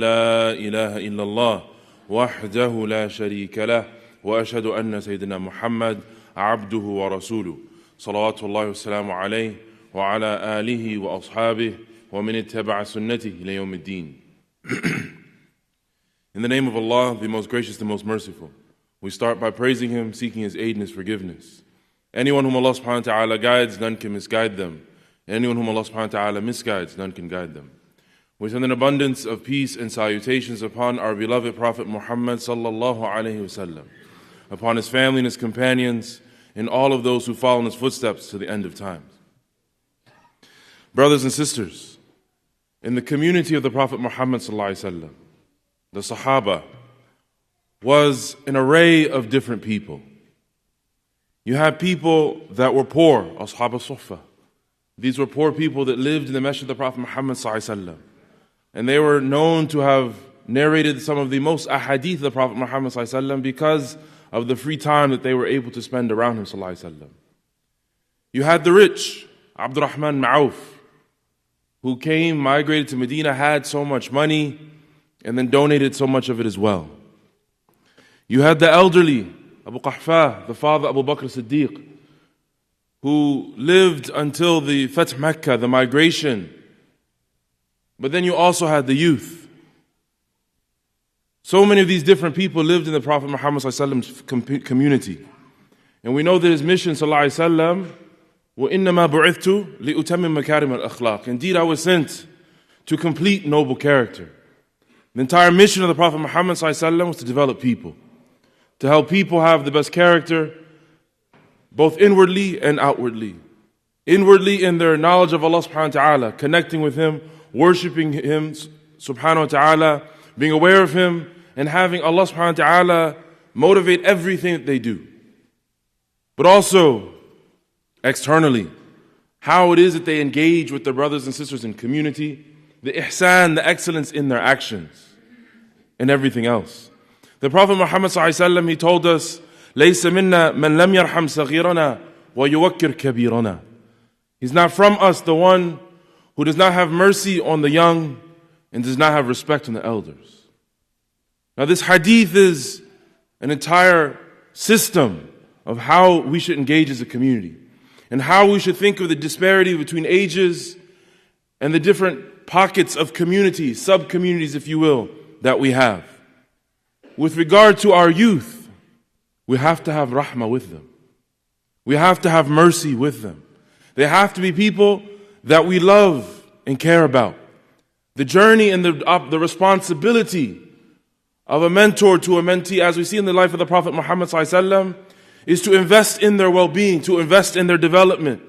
لا إله إلا الله وحده لا شريك له وأشهد أن سيدنا محمد عبده ورسوله صلوات الله والسلام عليه وعلى آله وأصحابه ومن اتبع سنته إلى يوم الدين. In the name of Allah, the most gracious, the most merciful, we start by praising Him, seeking His aid and His forgiveness. Anyone whom Allah subhanahu wa ta'ala guides, none can misguide them. And anyone whom Allah subhanahu wa ta'ala misguides, none can guide them. We send an abundance of peace and salutations upon our beloved Prophet Muhammad sallallahu alayhi wasallam, upon his family and his companions, and all of those who follow in his footsteps to the end of time. Brothers and sisters, in the community of the Prophet Muhammad sallallahu alayhi wasallam, the Sahaba was an array of different people. You had people that were poor, Ashab al-Suffah. These were poor people that lived in the Masjid of the Prophet Muhammad sallallahu alaihi wasallam. And they were known to have narrated some of the most ahadith of the Prophet Muhammad sallallahu alaihi wasallam because of the free time that they were able to spend around him sallallahu alaihi wasallam. You had the rich, Abdurrahman Ma'uf, who came, migrated to Medina, had so much money, and then donated so much of it as well. You had the elderly, Abu Qahfa, the father Abu Bakr Siddiq, who lived until the Fath Makkah, the migration. But then you also had the youth. So many of these different people lived in the Prophet Muhammad ﷺ's community. And we know that his mission, sallallahu alaihi wasallam, وَإِنَّمَا بُعِثْتُ لِأُتَمِّمَ مَكَارِمَ الْأَخْلَاقِ. Indeed, I was sent to complete noble character. The entire mission of the Prophet Muhammad ﷺ was to develop people, to help people have the best character, both inwardly and outwardly. Inwardly in their knowledge of Allah subhanahu wa ta'ala, connecting with Him, worshipping Him subhanahu wa ta'ala, being aware of Him, and having Allah subhanahu wa ta'ala motivate everything that they do. But also, externally, how it is that they engage with their brothers and sisters in community, the ihsan, the excellence in their actions, and everything else. The Prophet Muhammad ﷺ, he told us, لَيْسَ مِنَّا مَنْ لَمْ يَرْحَمْ صَغِيرَنَا وَيُوَكِّرْ كَبِيرَنَا. He's not from us the one who does not have mercy on the young and does not have respect on the elders. Now this hadith is an entire system of how we should engage as a community and how we should think of the disparity between ages and the different pockets of communities, sub-communities if you will, that we have. With regard to our youth, we have to have rahmah with them. We have to have mercy with them. They have to be people that we love and care about. The journey and the responsibility of a mentor to a mentee, as we see in the life of the Prophet Muhammad ﷺ, is to invest in their well-being, to invest in their development.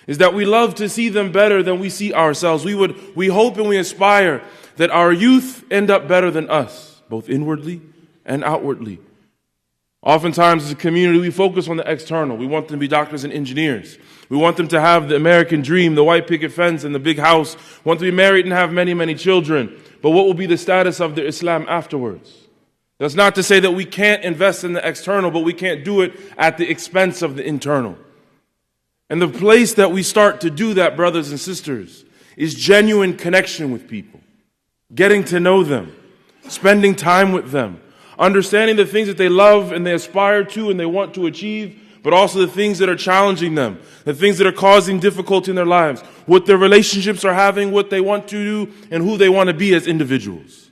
Is that we love to see them better than we see ourselves. We hope and we aspire that our youth end up better than us, both inwardly and outwardly. Oftentimes as a community, we focus on the external. We want them to be doctors and engineers. We want them to have the American dream, the white picket fence and the big house. We want them to be married and have many, many children. But what will be the status of their Islam afterwards? That's not to say that we can't invest in the external, but we can't do it at the expense of the internal. And the place that we start to do that, brothers and sisters, is genuine connection with people. Getting to know them. Spending time with them. Understanding the things that they love and they aspire to and they want to achieve, but also the things that are challenging them. The things that are causing difficulty in their lives. What their relationships are having, what they want to do, and who they want to be as individuals.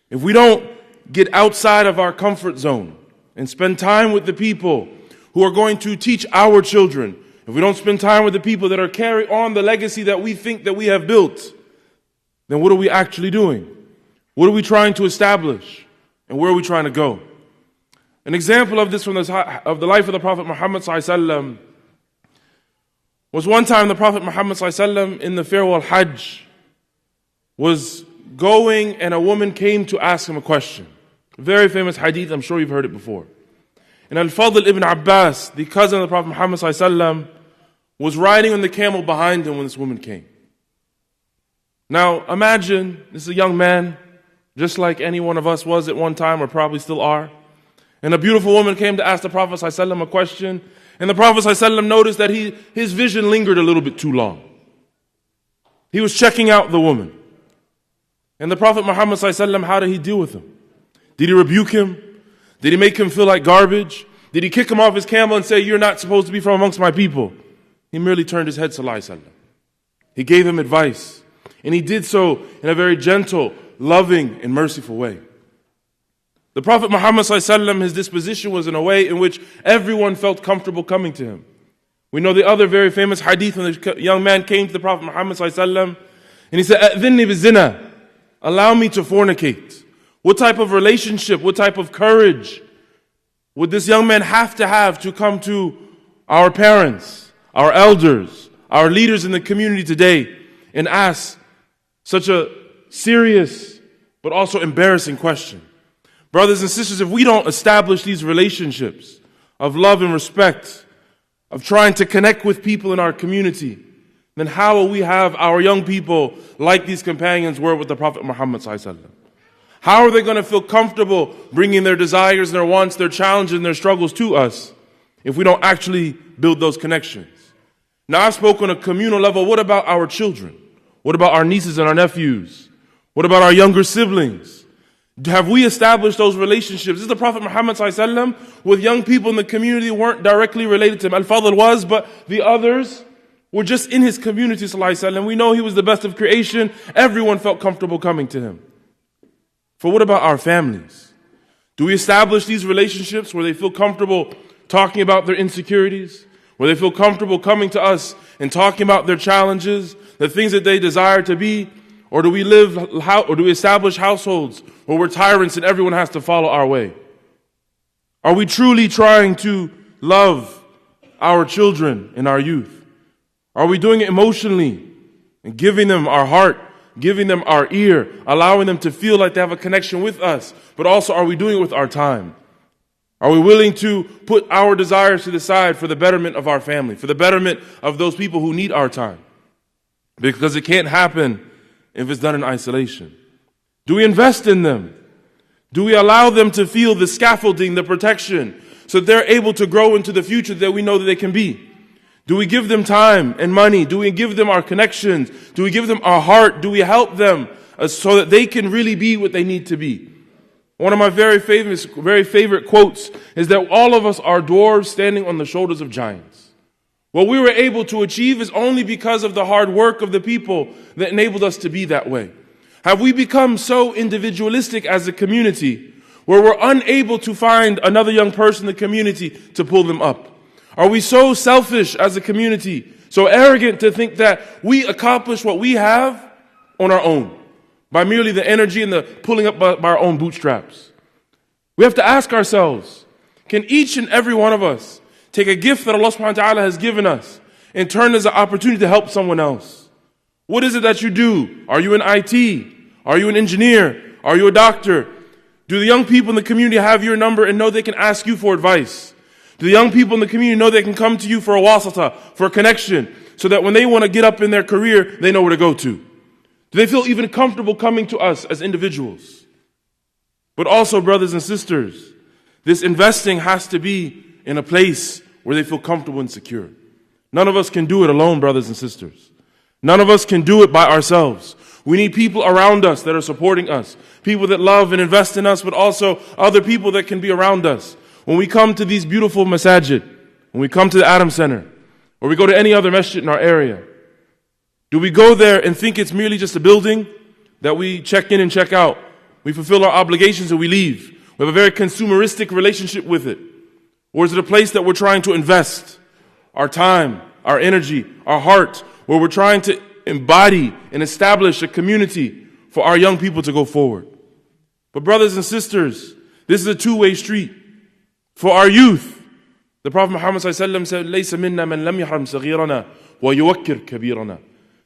If we don't get outside of our comfort zone and spend time with the people who are going to teach our children, if we don't spend time with the people that are carrying on the legacy that we think that we have built, then what are we actually doing? What are we trying to establish? And where are we trying to go? An example of this of the life of the Prophet Muhammad ﷺ was one time the Prophet Muhammad ﷺ in the farewell Hajj was going and a woman came to ask him a question. A very famous hadith, I'm sure you've heard it before. And Al-Fadl ibn Abbas, the cousin of the Prophet Muhammad ﷺ, was riding on the camel behind him when this woman came. Now imagine, this is a young man, just like any one of us was at one time or probably still are. And a beautiful woman came to ask the Prophet ﷺ a question. And the Prophet ﷺ noticed that his vision lingered a little bit too long. He was checking out the woman. And the Prophet Muhammad ﷺ, how did he deal with him? Did he rebuke him? Did he make him feel like garbage? Did he kick him off his camel and say, you're not supposed to be from amongst my people? He merely turned his head to ﷺ. He gave him advice. And he did so in a very gentle, loving, and merciful way. The Prophet Muhammad ﷺ, his disposition was in a way in which everyone felt comfortable coming to him. We know the other very famous hadith when the young man came to the Prophet Muhammad ﷺ and he said, "A'dhinni bizina, allow me to fornicate." What type of relationship, what type of courage would this young man have to come to our parents, our elders, our leaders in the community today and ask such a serious but also embarrassing question? Brothers and sisters, if we don't establish these relationships of love and respect, of trying to connect with people in our community, then how will we have our young people like these companions were with the Prophet Muhammad ﷺ? How are they going to feel comfortable bringing their desires, their wants, their challenges, and their struggles to us if we don't actually build those connections? Now, I've spoken on a communal level. What about our children? What about our nieces and our nephews? What about our younger siblings? Have we established those relationships? This is the Prophet Muhammad ﷺ with young people in the community who weren't directly related to him. Al-Fadl was, but the others were just in his community ﷺ. We know he was the best of creation. Everyone felt comfortable coming to him. For what about our families? Do we establish these relationships where they feel comfortable talking about their insecurities? Where they feel comfortable coming to us and talking about their challenges, the things that they desire to be? Or do we establish households where we're tyrants and everyone has to follow our way? Are we truly trying to love our children and our youth? Are we doing it emotionally and giving them our heart, giving them our ear, allowing them to feel like they have a connection with us? But also, are we doing it with our time? Are we willing to put our desires to the side for the betterment of our family, for the betterment of those people who need our time? Because it can't happen if it's done in isolation. Do we invest in them? Do we allow them to feel the scaffolding, the protection, so that they're able to grow into the future that we know that they can be? Do we give them time and money? Do we give them our connections? Do we give them our heart? Do we help them so that they can really be what they need to be? One of my very favorite quotes is that all of us are dwarves standing on the shoulders of giants. What we were able to achieve is only because of the hard work of the people that enabled us to be that way. Have we become so individualistic as a community where we're unable to find another young person in the community to pull them up? Are we so selfish as a community, so arrogant to think that we accomplish what we have on our own by merely the energy and the pulling up by our own bootstraps? We have to ask ourselves, can each and every one of us take a gift that Allah subhanahu wa ta'ala has given us and turn it as an opportunity to help someone else? What is it that you do? Are you in IT? Are you an engineer? Are you a doctor? Do the young people in the community have your number and know they can ask you for advice? Do the young people in the community know they can come to you for a wasata, for a connection, so that when they want to get up in their career, they know where to go to? Do they feel even comfortable coming to us as individuals? But also, brothers and sisters, this investing has to be in a place where they feel comfortable and secure. None of us can do it alone, brothers and sisters. None of us can do it by ourselves. We need people around us that are supporting us, people that love and invest in us, but also other people that can be around us. When we come to these beautiful masajid, when we come to the Adam Center, or we go to any other masjid in our area, do we go there and think it's merely just a building that we check in and check out? We fulfill our obligations and we leave. We have a very consumeristic relationship with it. Or is it a place that we're trying to invest our time, our energy, our heart, where we're trying to embody and establish a community for our young people to go forward? But brothers and sisters, this is a two-way street. For our youth, the Prophet Muhammad ﷺ said, لَيْسَ مِنَّا مَنْ لَمْ يَحْرَمْ صَغِيرَنَا وَيُوَكِّرْ كَبِيرَنَا.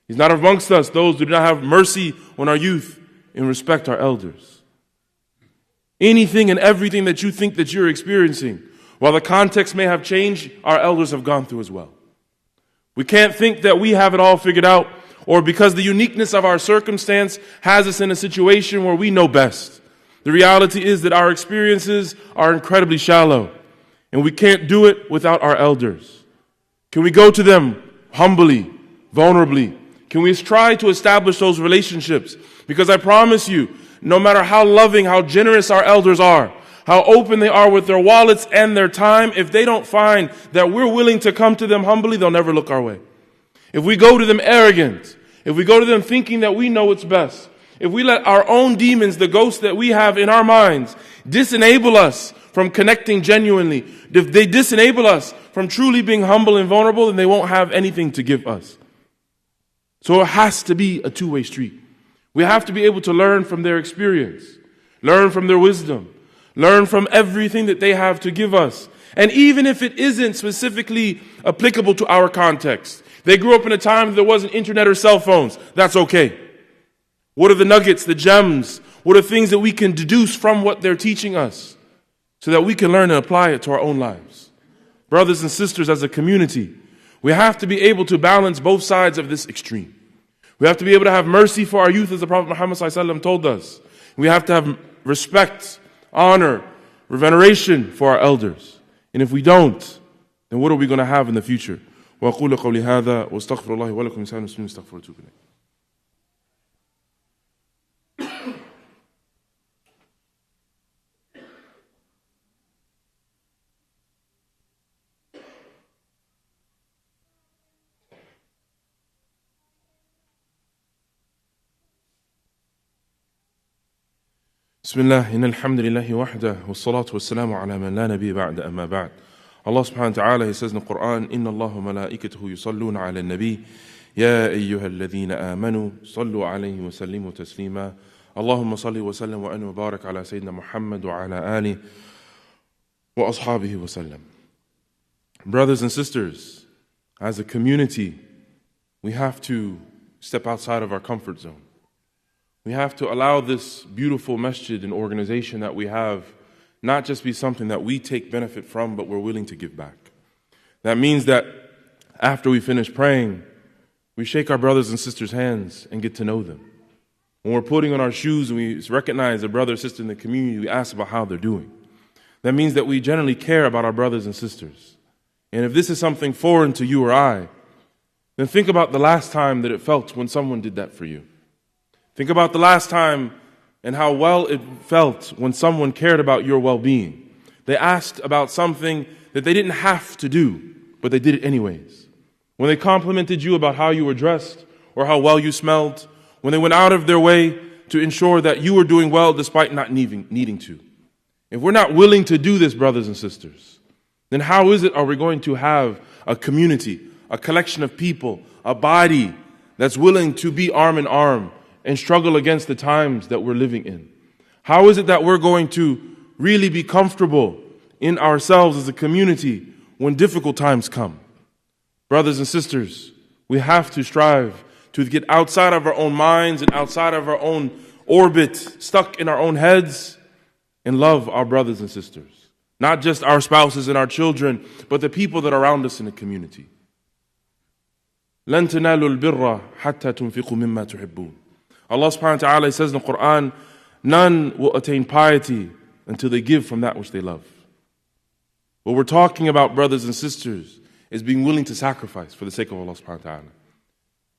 He's not amongst us those who do not have mercy on our youth and respect our elders. Anything and everything that you think that you're experiencing, while the context may have changed, our elders have gone through as well. We can't think that we have it all figured out, or because the uniqueness of our circumstance has us in a situation where we know best. The reality is that our experiences are incredibly shallow, and we can't do it without our elders. Can we go to them humbly, vulnerably? Can we try to establish those relationships Because I promise you, no matter how loving, how generous our elders are, how open they are with their wallets and their time, if they don't find that we're willing to come to them humbly, they'll never look our way. If we go to them arrogant, if we go to them thinking that we know what's best, if we let our own demons, the ghosts that we have in our minds, disenable us from connecting genuinely, if they disenable us from truly being humble and vulnerable, then they won't have anything to give us. So it has to be a two-way street. We have to be able to learn from their experience, learn from their wisdom, learn from everything that they have to give us. And even if it isn't specifically applicable to our context, they grew up in a time that there wasn't internet or cell phones, that's okay. What are the nuggets, the gems? What are things that we can deduce from what they're teaching us so that we can learn and apply it to our own lives? Brothers and sisters, as a community, we have to be able to balance both sides of this extreme. We have to be able to have mercy for our youth, as the Prophet Muhammad ﷺ told us. We have to have respect, honor, veneration for our elders. And if we don't, then what are we going to have in the future? وأقول قولي هذا واستغفر الله ولكم لسائر المسلمين استغفروه وتوبوا إليه. بسم الله إن الحمد لله وحده والصلاة والسلام على من لا نبي بعد أما بعد. Allah subhanahu wa ta'ala, He says in the Quran, إن الله وملائكته يصلون على النبي يا أيها الذين آمنوا صلوا عليه وسلموا تسليما اللهم صل وسلم وأن وبارك على سيدنا محمد وعلى آله وأصحابه وسلم. Brothers and sisters, as a community, we have to step outside of our comfort zone. We have to allow this beautiful masjid and organization that we have not just be something that we take benefit from, but we're willing to give back. That means that after we finish praying, we shake our brothers and sisters' hands and get to know them. When we're putting on our shoes and we recognize a brother or sister in the community, we ask about how they're doing. That means that we generally care about our brothers and sisters. And if this is something foreign to you or I, then think about the last time that it felt when someone did that for you. Think about the last time and how well it felt when someone cared about your well-being. They asked about something that they didn't have to do, but they did it anyways. When they complimented you about how you were dressed or how well you smelled, when they went out of their way to ensure that you were doing well despite not needing to. If we're not willing to do this, brothers and sisters, then how is it are we going to have a community, a collection of people, a body that's willing to be arm in arm and struggle against the times that we're living in? How is it that we're going to really be comfortable in ourselves as a community when difficult times come? Brothers and sisters, we have to strive to get outside of our own minds and outside of our own orbit, stuck in our own heads, and love our brothers and sisters. Not just our spouses and our children, but the people that are around us in the community. لَن تَنَالُوا الْبِرَّ حَتَّى تُنْفِقُوا مِمَّا تُحِبُّونَ. Allah subhanahu wa ta'ala says in the Quran, none will attain piety until they give from that which they love. What we're talking about, brothers and sisters, is being willing to sacrifice for the sake of Allah subhanahu wa ta'ala.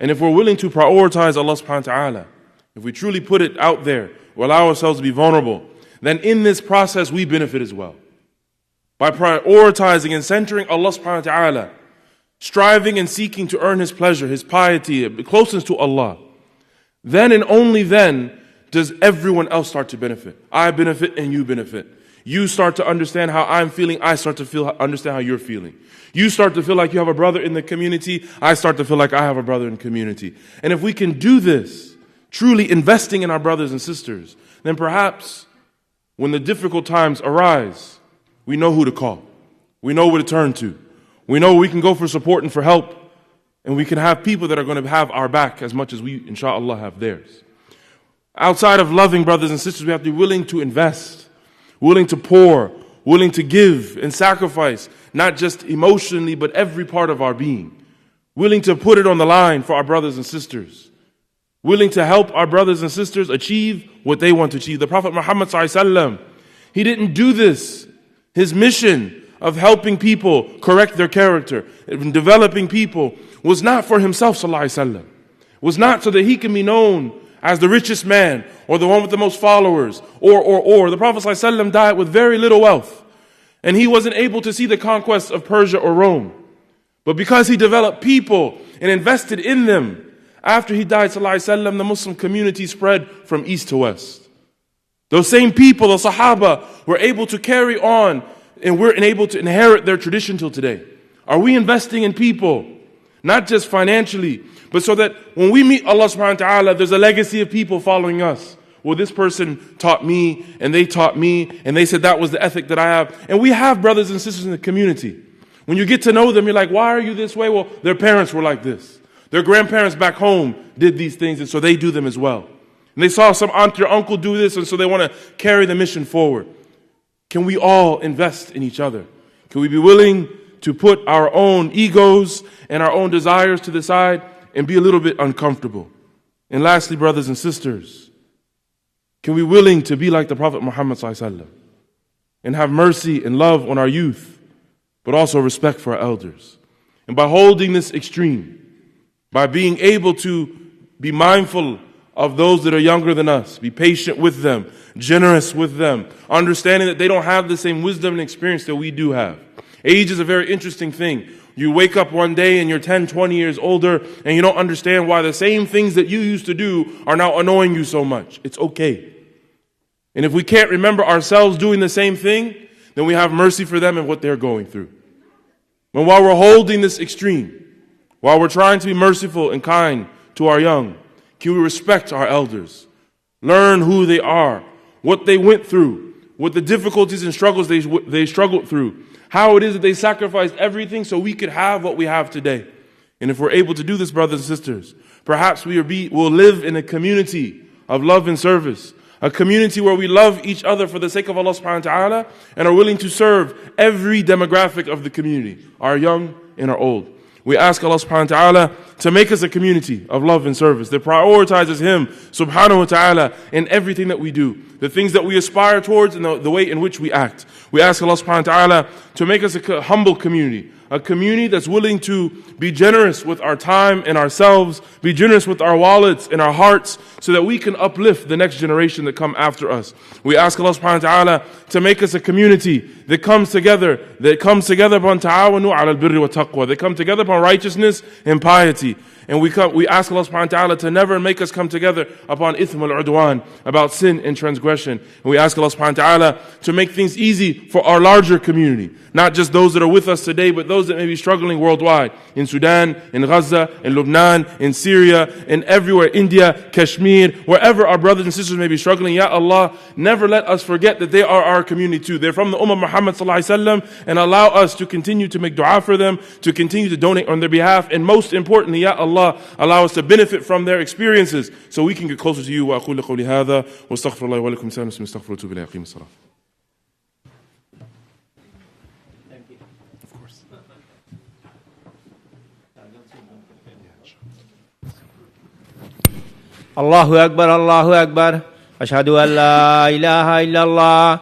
And if we're willing to prioritize Allah subhanahu wa ta'ala, if we truly put it out there, or allow ourselves to be vulnerable, then in this process we benefit as well. By prioritizing and centering Allah subhanahu wa ta'ala, striving and seeking to earn His pleasure, His piety, closeness to Allah, then and only then does everyone else start to benefit. I benefit and you benefit. You start to understand how I'm feeling, I start to understand how you're feeling. You start to feel like you have a brother in the community, I start to feel like I have a brother in the community. And if we can do this, truly investing in our brothers and sisters, then perhaps when the difficult times arise, we know who to call. We know where to turn to. We know we can go for support and for help. And we can have people that are going to have our back as much as we, inshallah, have theirs. Outside of loving brothers and sisters, we have to be willing to invest, willing to pour, willing to give and sacrifice, not just emotionally, but every part of our being. Willing to put it on the line for our brothers and sisters. Willing to help our brothers and sisters achieve what they want to achieve. The Prophet Muhammad ﷺ, he didn't do this. His mission of helping people correct their character and developing people was not for himself, sallallahu alaihi wasallam. Was not so that he can be known as the richest man, or the one with the most followers, or. The Prophet ﷺ died with very little wealth. And he wasn't able to see the conquest of Persia or Rome. But because he developed people and invested in them, after he died, ﷺ, the Muslim community spread from east to west. Those same people, the Sahaba, were able to carry on and we're able to inherit their tradition till today. Are we investing in people? Not just financially, but so that when we meet Allah subhanahu wa ta'ala, there's a legacy of people following us. Well, this person taught me, and they taught me, and they said that was the ethic that I have. And we have brothers and sisters in the community. When you get to know them, you're like, why are you this way? Well, their parents were like this. Their grandparents back home did these things, and so they do them as well. And they saw some aunt or uncle do this, and so they want to carry the mission forward. Can we all invest in each other? Can we be willing to put our own egos and our own desires to the side and be a little bit uncomfortable? And lastly, brothers and sisters, can we be willing to be like the Prophet Muhammad ﷺ and have mercy and love on our youth, but also respect for our elders? And by holding this extreme, by being able to be mindful of those that are younger than us, be patient with them, generous with them, understanding that they don't have the same wisdom and experience that we do have. Age is a very interesting thing. You wake up one day and you're 10, 20 years older and you don't understand why the same things that you used to do are now annoying you so much. It's okay. And if we can't remember ourselves doing the same thing, then we have mercy for them and what they're going through. But while we're holding this extreme, while we're trying to be merciful and kind to our young, can we respect our elders? Learn who they are, what they went through, what the difficulties and struggles they struggled through, how it is that they sacrificed everything so we could have what we have today. And if we're able to do this, brothers and sisters, perhaps we'll live in a community of love and service, a community where we love each other for the sake of Allah subhanahu wa ta'ala and are willing to serve every demographic of the community, our young and our old. We ask Allah subhanahu wa ta'ala to make us a community of love and service that prioritizes Him subhanahu wa ta'ala in everything that we do, the things that we aspire towards and the way in which we act. We ask Allah subhanahu wa ta'ala to make us a humble community, a community that's willing to be generous with our time and ourselves, be generous with our wallets and our hearts so that we can uplift the next generation that come after us. We ask Allah subhanahu wa ta'ala to make us a community that comes together upon ta'awanu ala al-birri wa taqwa, that come together upon righteousness and piety. And we ask Allah subhanahu wa ta'ala to never make us come together upon ithm al-udwan, about sin and transgression. And we ask Allah subhanahu wa ta'ala to make things easy for our larger community, not just those that are with us today, but those that may be struggling worldwide, in Sudan, in Gaza, in Lebanon, in Syria, in everywhere, India, Kashmir, wherever our brothers and sisters may be struggling. Ya Allah, never let us forget that they are our community too. They're from the Ummah Muhammad sallallahu alaihi wasallam, and allow us to continue to make dua for them, to continue to donate on their behalf, and most importantly, Ya Allah, allow us to benefit from their experiences so we can get closer to you. وأقول قولي هذا واستغفر الله ولكم سائر المسلمين استغفروا وتوبوا إليه أقيموا الصلاة. الله أكبر الله أكبر أشهد أن لا إله إلا الله